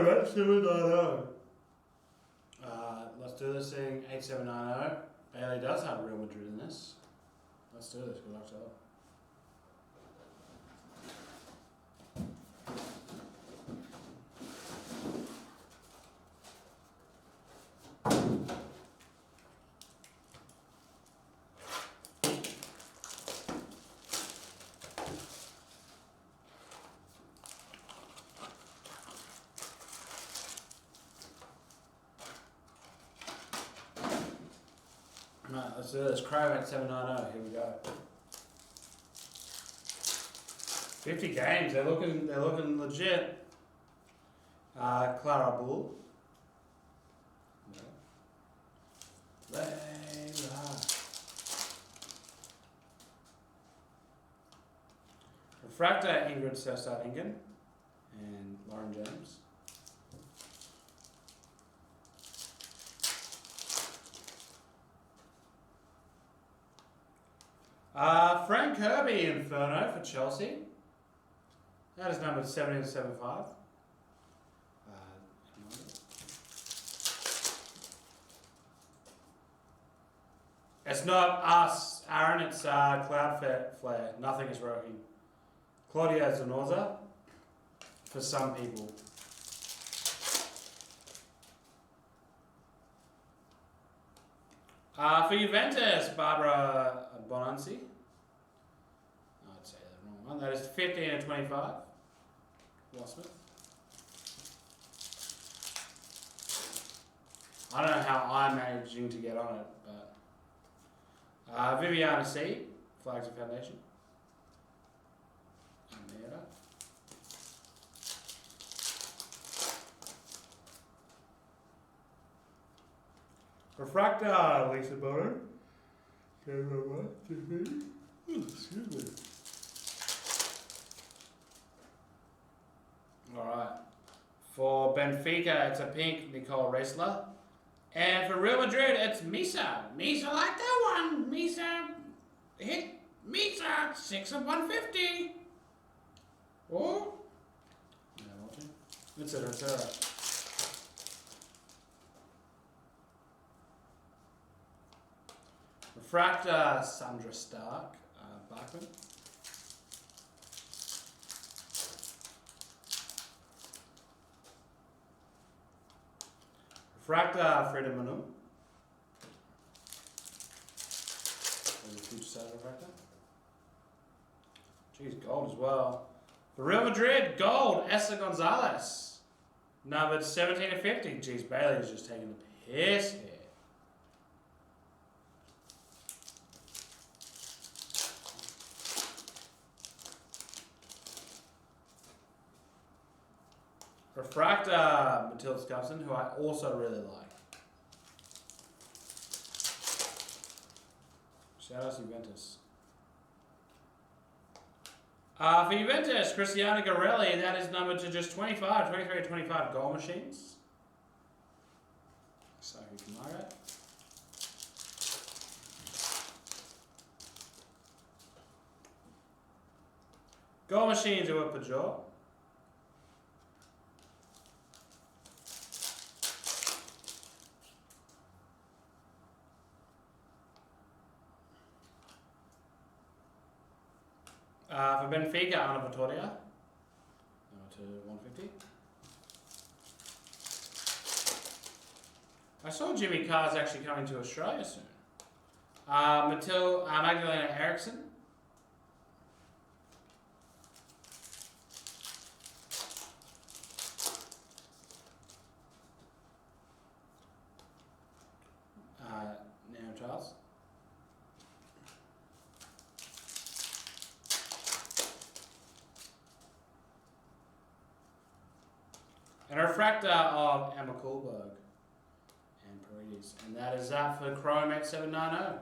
Chrome 790. Let's do this thing. 8790. Bailey does have Real Madrid in this. Let's do this. Good luck to all. Right, let's do this. Chrome 790. Here we go. 50 games. They're looking legit. Clara Bull. No. Refractor Ingrid Sestad-Ingen and Lauren James. Frank Kirby Inferno for Chelsea. That is number 70-75. It's not us, Aaron, it's Cloudflare. Nothing is working. Claudia Zanoza for some people. For Juventus, Barbara Bonanzi. I'd say the wrong one. That is 15-25. Wassmith. I don't know how I'm managing to get on it, but Viviana C, Flags of Foundation. Amira. Refractor, Lisa Boner. Excuse me. Alright. For Benfica, it's a pink Nicole Ressler. And for Real Madrid, it's Misa. Misa like that one. Misa hit Misa 6 of 150. Oh. Yeah, watching. It's it. Refractor Sandra Stark, Bachman. Refractor Frida Manu. Future side refractor. Geez, gold as well. For Real Madrid, gold, Esther Gonzalez. Numbered 17-50. Geez, Bailey is just taking the piss here. Refractor Matilda Scuffson, who I also really like. Shout out to Juventus. For Juventus, Cristiano Garelli, that is numbered to just 25, 23-25 goal machines. Saki Kamara. Goal machines are with Pajot. For Benfica, Ana Vitoria, number to 150. I saw Jimmy Carr's actually coming to Australia soon. Magdalena Eriksson. Now Charles. And a refractor of Emma Kuhlberg and Paredes. And that is that for Chrome 8790.